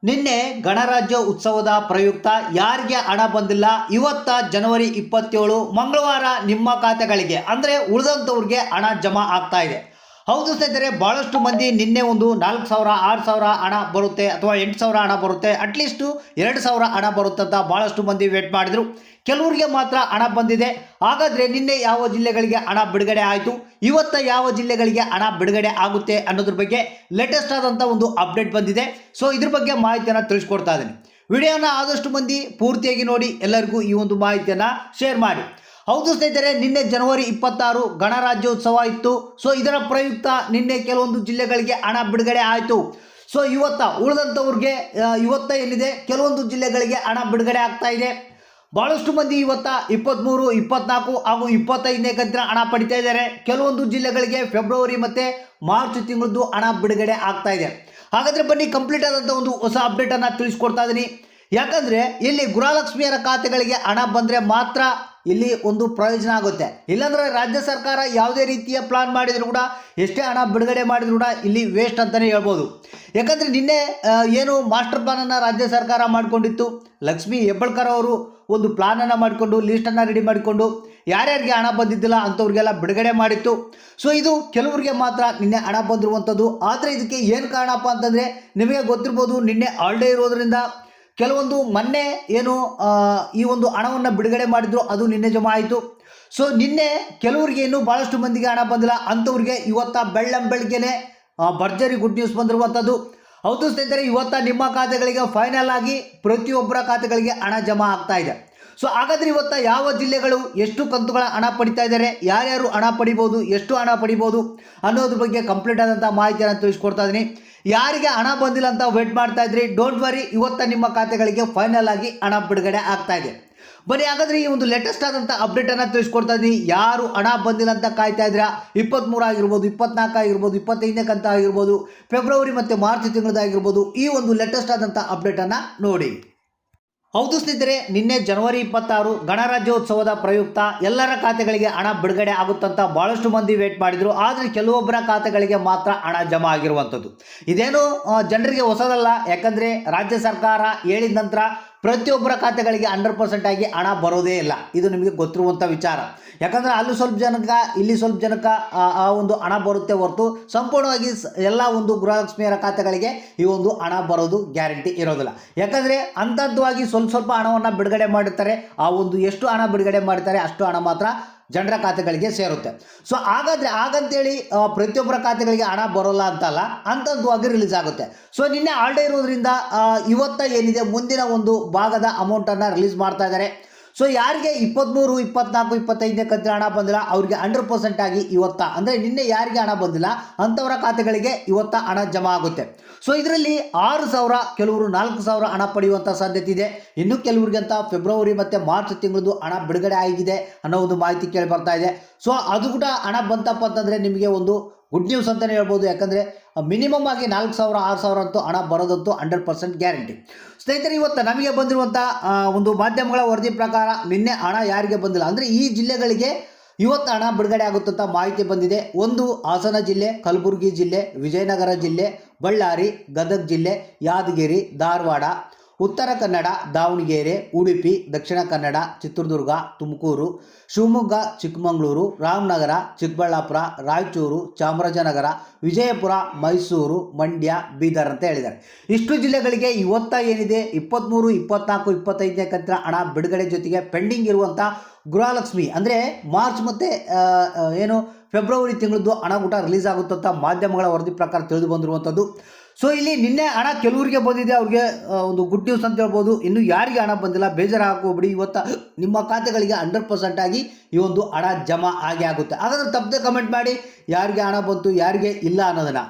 ನಿನ್ನೆ ಗಣರಾಜ್ಯ ಉತ್ಸವದ ಪ್ರಯುಕ್ತ ಯಾರಿಗೆ ಹಣ ಬಂದಿಲ್ಲ ಇವತ್ತ ಜನವರಿ 27 ಮಂಗಳವಾರ ನಿಮ್ಮ ಖಾತೆಗಳಿಗೆ ಅಂದರೆ ಉಳಿದಂಥವ್ರಿಗೆ ಹಣ ಜಮಾ ಆಗ್ತಾ ಇದೆ. ಹೌದು ಸ್ನೇಹಿತರೆ, ಭಾಳಷ್ಟು ಮಂದಿ ನಿನ್ನೆ ಒಂದು 4,000 6,000 ಹಣ ಬರುತ್ತೆ ಅಥವಾ 8,000 ಹಣ ಬರುತ್ತೆ, ಅಟ್ಲೀಸ್ಟು 2,000 ಹಣ ಬರುತ್ತೆ ಅಂತ ಭಾಳಷ್ಟು ಮಂದಿ ವೇಟ್ ಮಾಡಿದರು. ಕೆಲವರಿಗೆ ಮಾತ್ರ ಹಣ ಬಂದಿದೆ. ಹಾಗಾದರೆ ನಿನ್ನೆ ಯಾವ ಜಿಲ್ಲೆಗಳಿಗೆ ಹಣ ಬಿಡುಗಡೆ ಆಯಿತು, ಇವತ್ತು ಯಾವ ಜಿಲ್ಲೆಗಳಿಗೆ ಹಣ ಬಿಡುಗಡೆ ಆಗುತ್ತೆ ಅನ್ನೋದ್ರ ಬಗ್ಗೆ ಲೇಟೆಸ್ಟ್ ಆದಂಥ ಒಂದು ಅಪ್ಡೇಟ್ ಬಂದಿದೆ. ಸೊ ಇದ್ರ ಬಗ್ಗೆ ಮಾಹಿತಿಯನ್ನು ತಿಳಿಸ್ಕೊಡ್ತಾ ಇದ್ದೀನಿ. ವಿಡಿಯೋನ ಆದಷ್ಟು ಮಂದಿ ಪೂರ್ತಿಯಾಗಿ ನೋಡಿ, ಎಲ್ಲರಿಗೂ ಈ ಒಂದು ಮಾಹಿತಿಯನ್ನು ಶೇರ್ ಮಾಡಿ. ಹೌದು ಸ್ನೇಹಿತರೆ, ನಿನ್ನೆ ಜನವರಿ 26 ಗಣರಾಜ್ಯೋತ್ಸವ ಇತ್ತು. ಸೊ ಇದರ ಪ್ರಯುಕ್ತ ನಿನ್ನೆ ಕೆಲವೊಂದು ಜಿಲ್ಲೆಗಳಿಗೆ ಹಣ ಬಿಡುಗಡೆ ಆಯಿತು. ಸೊ ಉಳಿದಂಥವ್ರಿಗೆ ಇವತ್ತ ಏನಿದೆ ಕೆಲವೊಂದು ಜಿಲ್ಲೆಗಳಿಗೆ ಹಣ ಬಿಡುಗಡೆ ಆಗ್ತಾ ಇದೆ. ಭಾಳಷ್ಟು ಮಂದಿ ಇವತ್ತ 23, 24 ಹಾಗೂ 25ನೇ ಕಂತಿನ ಹಣ ಪಡಿತಾ ಇದ್ದಾರೆ. ಕೆಲವೊಂದು ಜಿಲ್ಲೆಗಳಿಗೆ ಫೆಬ್ರವರಿ ಮತ್ತು ಮಾರ್ಚ್ ತಿಂಗಳದ್ದು ಹಣ ಬಿಡುಗಡೆ ಆಗ್ತಾ ಇದೆ. ಹಾಗಾದರೆ ಬನ್ನಿ, ಕಂಪ್ಲೀಟ್ ಆದಂಥ ಒಂದು ಹೊಸ ಅಪ್ಡೇಟನ್ನು ತಿಳಿಸ್ಕೊಡ್ತಾ ಇದ್ದೀನಿ. ಯಾಕಂದರೆ ಇಲ್ಲಿ ಗೃಹಲಕ್ಷ್ಮಿಯರ ಖಾತೆಗಳಿಗೆ ಹಣ ಬಂದರೆ ಮಾತ್ರ ಇಲ್ಲಿ ಒಂದು ಪ್ರಯೋಜನ ಆಗುತ್ತೆ. ಇಲ್ಲಾಂದರೆ ರಾಜ್ಯ ಸರ್ಕಾರ ಯಾವುದೇ ರೀತಿಯ ಪ್ಲಾನ್ ಮಾಡಿದರೂ ಕೂಡ, ಎಷ್ಟೇ ಹಣ ಬಿಡುಗಡೆ ಮಾಡಿದ್ರು ಕೂಡ ಇಲ್ಲಿ ವೇಸ್ಟ್ ಅಂತಲೇ ಹೇಳ್ಬೋದು. ಯಾಕಂದರೆ ನಿನ್ನೆ ಏನು ಮಾಸ್ಟರ್ ಪ್ಲಾನನ್ನು ರಾಜ್ಯ ಸರ್ಕಾರ ಮಾಡಿಕೊಂಡಿತ್ತು. ಲಕ್ಷ್ಮೀ ಹೆಬ್ಬಾಳ್ಕರ್ ಅವರು ಒಂದು ಪ್ಲಾನನ್ನು ಮಾಡಿಕೊಂಡು ಲೀಸ್ಟನ್ನು ರೆಡಿ ಮಾಡಿಕೊಂಡು ಯಾರ್ಯಾರಿಗೆ ಹಣ ಬಂದಿದ್ದಿಲ್ಲ ಅಂಥವ್ರಿಗೆಲ್ಲ ಬಿಡುಗಡೆ ಮಾಡಿತ್ತು. ಸೊ ಇದು ಕೆಲವರಿಗೆ ಮಾತ್ರ ನಿನ್ನೆ ಹಣ ಬಂದಿರುವಂಥದ್ದು. ಆದರೆ ಇದಕ್ಕೆ ಏನು ಕಾರಣಪ್ಪ ಅಂತಂದರೆ, ನಿಮಗೆ ಗೊತ್ತಿರ್ಬೋದು, ನಿನ್ನೆ ಹಾಲಿಡೇ ಇರೋದ್ರಿಂದ ಕೆಲವೊಂದು ಮೊನ್ನೆ ಏನು ಈ ಒಂದು ಹಣವನ್ನು ಬಿಡುಗಡೆ ಮಾಡಿದ್ರು, ಅದು ನಿನ್ನೆ ಜಮಾ ಆಯಿತು. ಸೊ ನಿನ್ನೆ ಕೆಲವರಿಗೆ ಇನ್ನೂ ಭಾಳಷ್ಟು ಮಂದಿಗೆ ಹಣ ಬಂದಿಲ್ಲ, ಅಂಥವ್ರಿಗೆ ಇವತ್ತ ಬೆಳ್ಳಂಬೆಳಗ್ಗೆನೆ ಭರ್ಜರಿ ಗುಡ್ ನ್ಯೂಸ್ ಬಂದಿರುವಂಥದ್ದು. ಹೌದು ಸ್ನೇಹಿತರೆ, ಇವತ್ತ ನಿಮ್ಮ ಖಾತೆಗಳಿಗೆ ಫೈನಲ್ ಆಗಿ ಪ್ರತಿಯೊಬ್ಬರ ಖಾತೆಗಳಿಗೆ ಹಣ ಜಮಾ ಆಗ್ತಾ ಇದೆ. ಸೊ ಹಾಗಾದರೆ ಇವತ್ತ ಯಾವ ಜಿಲ್ಲೆಗಳು ಎಷ್ಟು ಕಂತುಗಳ ಹಣ ಪಡಿತಾ ಇದ್ದಾರೆ, ಯಾರ್ಯಾರು ಹಣ ಪಡಿಬೋದು, ಎಷ್ಟು ಹಣ ಪಡಿಬೋದು ಅನ್ನೋದ್ರ ಬಗ್ಗೆ ಕಂಪ್ಲೀಟ್ ಆದಂಥ ಮಾಹಿತಿಯನ್ನು ತಿಳಿಸ್ಕೊಡ್ತಾ ಇದ್ದೀನಿ. ಯಾರಿಗೆ ಹಣ ಬಂದಿಲ್ಲ ಅಂತ ವೇಟ್ ಮಾಡ್ತಾ ಇದ್ರಿ, ಡೋಂಟ್ ವರಿ, ಇವತ್ತ ನಿಮ್ಮ ಖಾತೆಗಳಿಗೆ ಫೈನಲ್ ಆಗಿ ಹಣ ಬಿಡುಗಡೆ ಆಗ್ತಾ ಇದೆ. ಬನ್ನಿ ಹಾಗಾದರೆ ಈ ಒಂದು ಲೇಟೆಸ್ಟ್ ಆದಂಥ ಅಪ್ಡೇಟನ್ನು ತಿಳಿಸ್ಕೊಡ್ತಾ ಇದ್ದೀನಿ. ಯಾರು ಹಣ ಬಂದಿಲ್ಲ ಅಂತ ಕಾಯ್ತಾ ಇದ್ದೀರಾ, 23 ಆಗಿರ್ಬೋದು, 24 ಆಗಿರ್ಬೋದು, 25ನೇ ಕಂತ ಆಗಿರ್ಬೋದು, ಫೆಬ್ರವರಿ ಮತ್ತು ಮಾರ್ಚ್ ತಿಂಗಳದಾಗಿರ್ಬೋದು, ಈ ಒಂದು ಲೇಟೆಸ್ಟ್ ಆದಂಥ ಅಪ್ಡೇಟನ್ನು ನೋಡಿ. ಹೌದು ಸ್ನೇಹಿತರೆ, ನಿನ್ನೆ ಜನವರಿ 26 ಗಣರಾಜ್ಯೋತ್ಸವದ ಪ್ರಯುಕ್ತ ಎಲ್ಲರ ಖಾತೆಗಳಿಗೆ ಹಣ ಬಿಡುಗಡೆ ಆಗುತ್ತಂತ ಭಾಳಷ್ಟು ಮಂದಿ ವೇಟ್ ಮಾಡಿದರು. ಆದರೆ ಕೆಲವೊಬ್ಬರ ಖಾತೆಗಳಿಗೆ ಮಾತ್ರ ಹಣ ಜಮಾ ಆಗಿರುವಂಥದ್ದು. ಇದೇನು ಜನರಿಗೆ ಹೊಸದಲ್ಲ. ಯಾಕಂದರೆ ರಾಜ್ಯ ಸರ್ಕಾರ ಹೇಳಿದ ನಂತರ ಪ್ರತಿಯೊಬ್ಬರ ಖಾತೆಗಳಿಗೆ 100% ಆಗಿ ಹಣ ಬರೋದೇ ಇಲ್ಲ. ಇದು ನಿಮಗೆ ಗೊತ್ತಿರುವಂಥ ವಿಚಾರ. ಯಾಕಂದರೆ ಅಲ್ಲಿ ಸ್ವಲ್ಪ ಜನಕ್ಕೆ ಇಲ್ಲಿ ಸ್ವಲ್ಪ ಜನಕ್ಕೆ ಆ ಒಂದು ಹಣ ಬರುತ್ತೆ ಹೊರತು ಸಂಪೂರ್ಣವಾಗಿ ಎಲ್ಲ ಒಂದು ಗೃಹಲಕ್ಷ್ಮಿಯರ ಖಾತೆಗಳಿಗೆ ಈ ಒಂದು ಹಣ ಬರೋದು ಗ್ಯಾರಂಟಿ ಇರೋದಿಲ್ಲ. ಯಾಕಂದರೆ ಹಂತವಾಗಿ ಸ್ವಲ್ಪ ಹಣವನ್ನು ಬಿಡುಗಡೆ ಮಾಡಿರ್ತಾರೆ. ಆ ಒಂದು ಎಷ್ಟು ಹಣ ಬಿಡುಗಡೆ ಮಾಡ್ತಾರೆ ಅಷ್ಟು ಹಣ ಮಾತ್ರ ಜನರ ಖಾತೆಗಳಿಗೆ ಸೇರುತ್ತೆ. ಸೊ ಹಾಗಂತೇಳಿ ಪ್ರತಿಯೊಬ್ಬರ ಖಾತೆಗಳಿಗೆ ಹಣ ಬರೋಲ್ಲ ಅಂತಲ್ಲ, ಅಂಥದ್ವಾಗಿ ರಿಲೀಸ್ ಆಗುತ್ತೆ. ಸೊ ನಿನ್ನೆ ಹಾಲಿಡೇ ಇರೋದ್ರಿಂದ ಇವತ್ತ ಏನಿದೆ ಮುಂದಿನ ಒಂದು ಭಾಗದ ಅಮೌಂಟನ್ನು ರಿಲೀಸ್ ಮಾಡ್ತಾ ಇದ್ದಾರೆ. ಸೊ ಯಾರಿಗೆ 23, 24, 25ನೇ ಕಂತಿನ ಹಣ ಬಂದಿಲ್ಲ ಅವ್ರಿಗೆ 100% ಆಗಿ ಇವತ್ತ, ಅಂದರೆ ನಿನ್ನೆ ಯಾರಿಗೆ ಹಣ ಬಂದಿಲ್ಲ ಅಂಥವರ ಖಾತೆಗಳಿಗೆ ಇವತ್ತ ಹಣ ಜಮಾ ಆಗುತ್ತೆ. ಸೊ ಇದರಲ್ಲಿ 6,000, ಕೆಲವರು 4,000 ಹಣ ಪಡೆಯುವಂಥ ಸಾಧ್ಯತೆ ಇದೆ. ಇನ್ನು ಕೆಲವರಿಗೆ ಅಂತ ಫೆಬ್ರವರಿ ಮತ್ತು ಮಾರ್ಚ್ ತಿಂಗಳದ್ದು ಹಣ ಬಿಡುಗಡೆ ಆಗಿದೆ ಅನ್ನೋ ಒಂದು ಮಾಹಿತಿ ಕೇಳಿ ಬರ್ತಾ ಇದೆ. ಸೊ ಅದು ಕೂಡ ಹಣ ಬಂತಪ್ಪ ಅಂತಂದರೆ ನಿಮಗೆ ಒಂದು ಗುಡ್ ನ್ಯೂಸ್ ಅಂತಲೇ ಹೇಳ್ಬೋದು. ಯಾಕಂದರೆ ಮಿನಿಮಮ್ ಆಗಿ 4,000 6,000 ಅಂತೂ ಹಣ ಬರೋದಂತೂ 100% ಗ್ಯಾರಂಟಿ. ಸ್ನೇಹಿತರೆ, ಇವತ್ತು ನಮಗೆ ಬಂದಿರುವಂಥ ಒಂದು ಮಾಧ್ಯಮಗಳ ವರದಿ ಪ್ರಕಾರ ನಿನ್ನೆ ಹಣ ಯಾರಿಗೆ ಬಂದಿಲ್ಲ ಅಂದರೆ ಈ ಜಿಲ್ಲೆಗಳಿಗೆ ಇವತ್ತು ಹಣ ಬಿಡುಗಡೆ ಆಗುತ್ತಂತ ಮಾಹಿತಿ ಬಂದಿದೆ. ಒಂದು ಹಾಸನ ಜಿಲ್ಲೆ, ಕಲಬುರಗಿ ಜಿಲ್ಲೆ, ವಿಜಯನಗರ ಜಿಲ್ಲೆ, ಬಳ್ಳಾರಿ, ಗದಗ ಜಿಲ್ಲೆ, ಯಾದಗಿರಿ, ಧಾರವಾಡ, ಉತ್ತರ ಕನ್ನಡ, ದಾವಣಗೆರೆ, ಉಡುಪಿ, ದಕ್ಷಿಣ ಕನ್ನಡ, ಚಿತ್ರದುರ್ಗ, ತುಮಕೂರು, ಶಿವಮೊಗ್ಗ, ಚಿಕ್ಕಮಗಳೂರು, ರಾಮನಗರ, ಚಿಕ್ಕಬಳ್ಳಾಪುರ, ರಾಯಚೂರು, ಚಾಮರಾಜನಗರ, ವಿಜಯಪುರ, ಮೈಸೂರು, ಮಂಡ್ಯ, ಬೀದರ್ ಅಂತ ಹೇಳಿದ್ದಾರೆ. ಇಷ್ಟು ಜಿಲ್ಲೆಗಳಿಗೆ ಇವತ್ತ ಏನಿದೆ 23, 24, 25ನೇ ಕಂತಿನ ಹಣ ಬಿಡುಗಡೆ ಜೊತೆಗೆ ಪೆಂಡಿಂಗ್ ಇರುವಂಥ ಗೃಹಲಕ್ಷ್ಮಿ ಅಂದರೆ ಮಾರ್ಚ್ ಮತ್ತು ಏನು ಫೆಬ್ರವರಿ ತಿಂಗಳದ್ದು ಹಣ ಕೂಡ ರಿಲೀಸ್ ಆಗುತ್ತಂತ ಮಾಧ್ಯಮಗಳ ವರದಿ ಪ್ರಕಾರ ತಿಳಿದು ಬಂದಿರುವಂಥದ್ದು. ಸೊ ಇಲ್ಲಿ ನಿನ್ನೆ ಹಣ ಕೆಲವರಿಗೆ ಬಂದಿದೆ, ಅವ್ರಿಗೆ ಒಂದು ಗುಡ್ ನ್ಯೂಸ್ ಅಂತ ಹೇಳ್ಬೋದು. ಇನ್ನು ಯಾರಿಗೆ ಹಣ ಬಂದಿಲ್ಲ ಬೇಜಾರು ಹಾಕೋಬಿಡಿ, ಇವತ್ತು ನಿಮ್ಮ ಖಾತೆಗಳಿಗೆ 100% ಆಗಿ ಈ ಒಂದು ಹಣ ಜಮಾ ಆಗೇ ಆಗುತ್ತೆ. ಹಾಗಾದ್ರೆ ತಪ್ಪದೆ ಕಮೆಂಟ್ ಮಾಡಿ ಯಾರಿಗೆ ಹಣ ಬಂತು ಯಾರಿಗೆ ಇಲ್ಲ ಅನ್ನೋದನ್ನು.